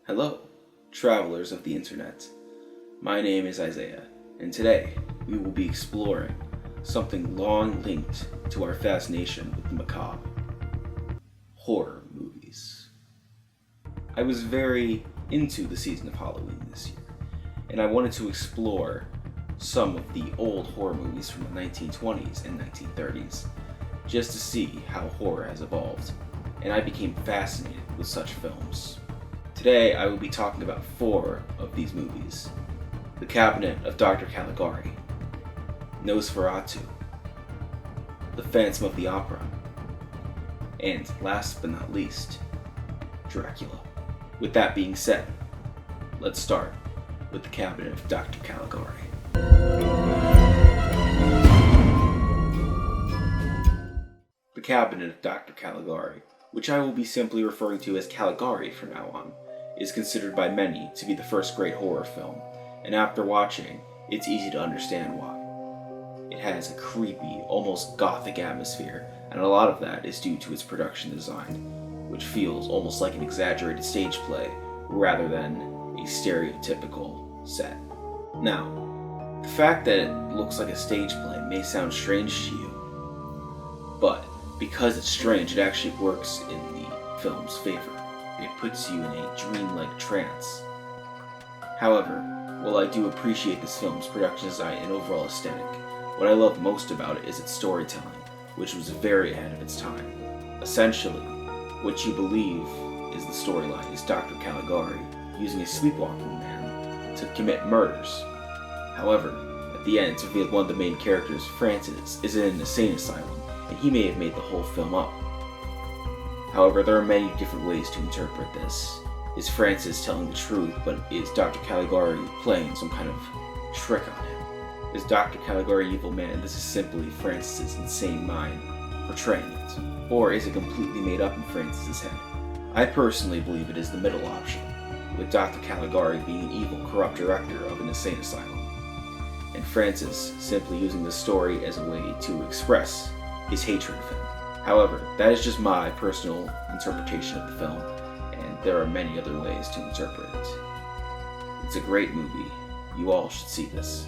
Hello, travelers of the internet. My name is Isaiah, and today we will be exploring something long linked to our fascination with the macabre: horror movies. I was very into the season of Halloween this year, and I wanted to explore some of the old horror movies from the 1920s and 1930s, just to see how horror has evolved, and I became fascinated with such films. Today I will be talking about 4 of these movies: The Cabinet of Dr. Caligari, Nosferatu, The Phantom of the Opera, and last but not least, Dracula. With that being said, let's start with The Cabinet of Dr. Caligari. The Cabinet of Dr. Caligari, which I will be simply referring to as Caligari from now on, is considered by many to be the first great horror film, and after watching, it's easy to understand why. It has a creepy, almost gothic atmosphere, and a lot of that is due to its production design, which feels almost like an exaggerated stage play rather than a stereotypical set. Now, the fact that it looks like a stage play may sound strange to you, but because it's strange, it actually works in the film's favor. It puts you in a dreamlike trance. However, while I do appreciate this film's production design and overall aesthetic, what I love most about it is its storytelling, which was very ahead of its time. Essentially, what you believe is the storyline is Dr. Caligari using a sleepwalking man to commit murders. However, at the end it's revealed one of the main characters, Francis, is in an insane asylum, and he may have made the whole film up. However, there are many different ways to interpret this. Is Francis telling the truth, but is Dr. Caligari playing some kind of trick on him? Is Dr. Caligari an evil man, and this is simply Francis's insane mind portraying it? Or is it completely made up in Francis's head? I personally believe it is the middle option, with Dr. Caligari being an evil, corrupt director of an insane asylum, and Francis simply using the story as a way to express his hatred of him. However, that is just my personal interpretation of the film, and there are many other ways to interpret it. It's a great movie. You all should see this,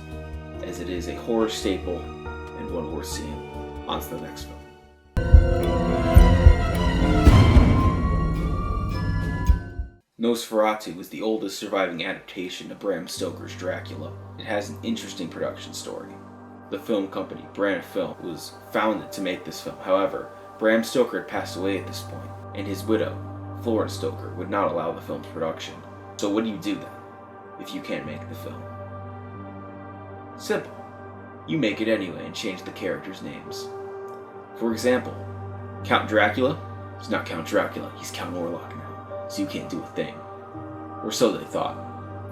as it is a horror staple and one worth seeing. On to the next film. Nosferatu is the oldest surviving adaptation of Bram Stoker's Dracula. It has an interesting production story. The film company, Branagh Film, was founded to make this film. However, Bram Stoker had passed away at this point, and his widow, Florence Stoker, would not allow the film's production. So what do you do then, if you can't make the film? Simple. You make it anyway and change the characters' names. For example, Count Dracula is not Count Dracula, he's Count Orlok now, so you can't do a thing. Or so they thought.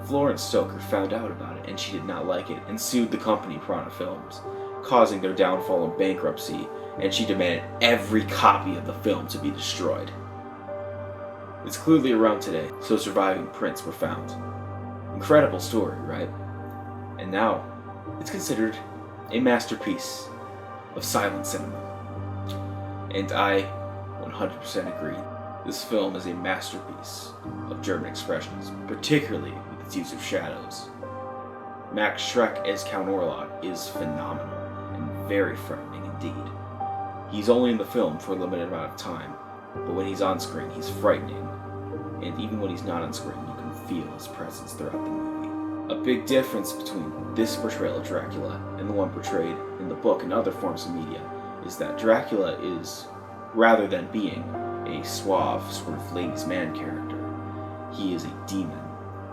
Florence Stoker found out about it, and she did not like it, and sued the company Piranha Films, causing their downfall and bankruptcy, and she demanded every copy of the film to be destroyed. It's clearly around today, so surviving prints were found. Incredible story, right? And now, it's considered a masterpiece of silent cinema. And I 100% agree. This film is a masterpiece of German expressionism, particularly with its use of shadows. Max Schreck as Count Orlok is phenomenal and very frightening indeed. He's only in the film for a limited amount of time, but when he's on screen, he's frightening, and even when he's not on screen, you can feel his presence throughout the movie. A big difference between this portrayal of Dracula and the one portrayed in the book and other forms of media is that Dracula is, rather than being a suave, sort of ladies' man character, he is a demon,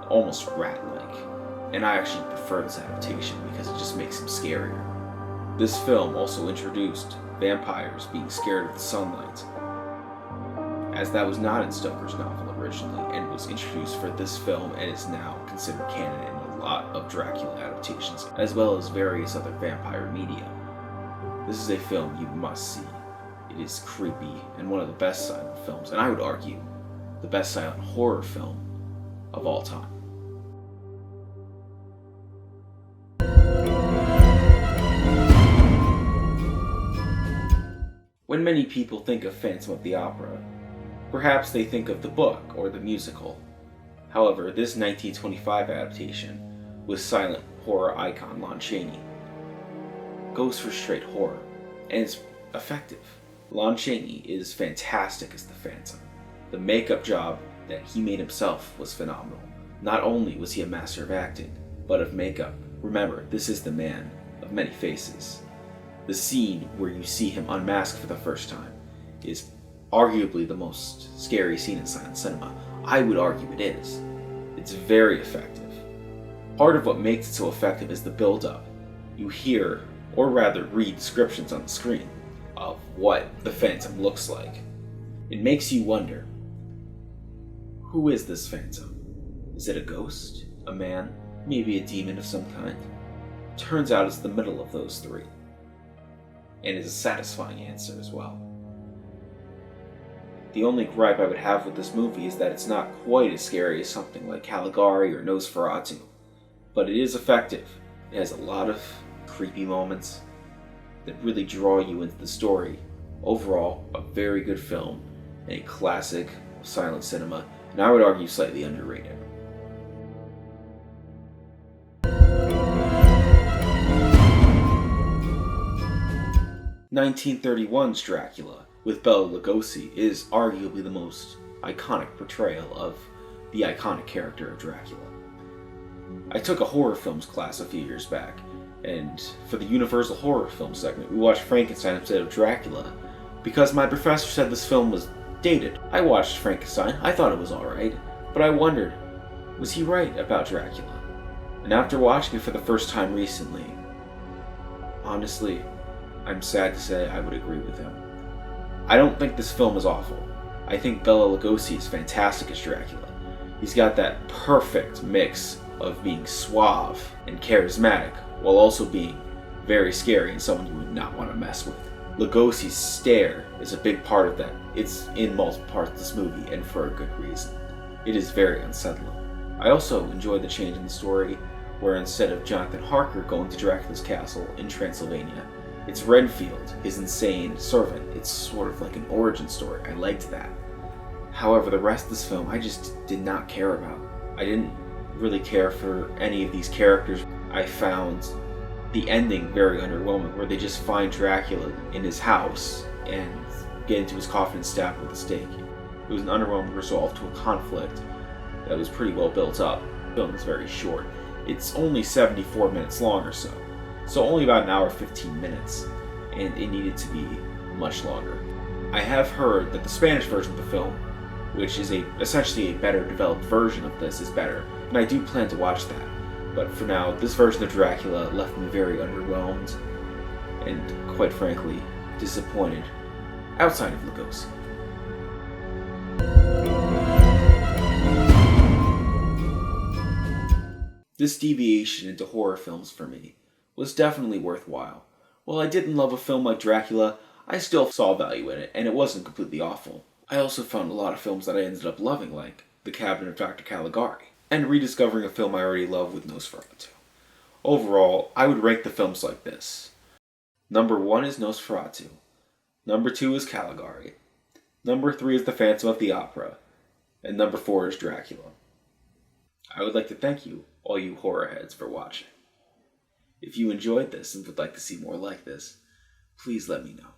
almost rat-like, and I actually prefer this adaptation because it just makes him scarier. This film also introduced vampires being scared of the sunlight, as that was not in Stoker's novel originally, and was introduced for this film and is now considered canon in a lot of Dracula adaptations, as well as various other vampire media. This is a film you must see. It is creepy and one of the best silent films, and I would argue the best silent horror film of all time. When many people think of Phantom of the Opera, perhaps they think of the book or the musical. However, this 1925 adaptation with silent horror icon Lon Chaney goes for straight horror, and it's effective. Lon Chaney is fantastic as the Phantom. The makeup job that he made himself was phenomenal. Not only was he a master of acting, but of makeup. Remember, this is the man of many faces. The scene where you see him unmasked for the first time is arguably the most scary scene in silent cinema. I would argue it is. It's very effective. Part of what makes it so effective is the build-up. You hear, or rather read, descriptions on the screen of what the Phantom looks like. It makes you wonder, who is this Phantom? Is it a ghost? A man? Maybe a demon of some kind? Turns out it's the middle of those three. And it's a satisfying answer as well. The only gripe I would have with this movie is that it's not quite as scary as something like Caligari or Nosferatu, but it is effective. It has a lot of creepy moments that really draw you into the story. Overall, a very good film, and a classic of silent cinema, and I would argue slightly underrated. (1931's) Dracula with Bela Lugosi is arguably the most iconic portrayal of the iconic character of Dracula. I took a horror films class a few years back, and for the Universal Horror Film segment, we watched Frankenstein instead of Dracula because my professor said this film was dated. I watched Frankenstein, I thought it was alright, but I wondered, was he right about Dracula? And after watching it for the first time recently, honestly, I'm sad to say I would agree with him. I don't think this film is awful. I think Bela Lugosi is fantastic as Dracula. He's got that perfect mix of being suave and charismatic while also being very scary and someone you would not want to mess with. Lugosi's stare is a big part of that. It's in multiple parts of this movie, and for a good reason. It is very unsettling. I also enjoyed the change in the story, where instead of Jonathan Harker going to Dracula's castle in Transylvania, it's Renfield, his insane servant. It's sort of like an origin story. I liked that. However, the rest of this film I just did not care about. I didn't really care for any of these characters. I found the ending very underwhelming, where they just find Dracula in his house and get into his coffin and stab him with a stake. It was an underwhelming resolve to a conflict that was pretty well built up. The film is very short. It's only 74 minutes long or so. So only about an hour 15 minutes, and it needed to be much longer. I have heard that the Spanish version of the film, which is essentially a better developed version of this, is better, and I do plan to watch that. But for now, this version of Dracula left me very underwhelmed, and quite frankly, disappointed, outside of Lugosi. This deviation into horror films for me was definitely worthwhile. While I didn't love a film like Dracula, I still saw value in it, and it wasn't completely awful. I also found a lot of films that I ended up loving, like The Cabinet of Dr. Caligari, and rediscovering a film I already loved with Nosferatu. Overall, I would rank the films like this. Number 1 is Nosferatu. Number 2 is Caligari. Number 3 is The Phantom of the Opera. And number 4 is Dracula. I would like to thank you, all you horror heads, for watching. If you enjoyed this and would like to see more like this, please let me know.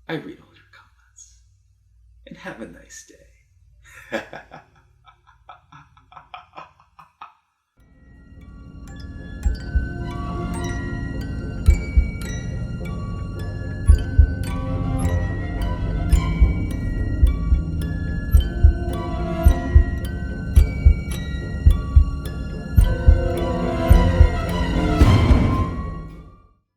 I read all your comments. And have a nice day.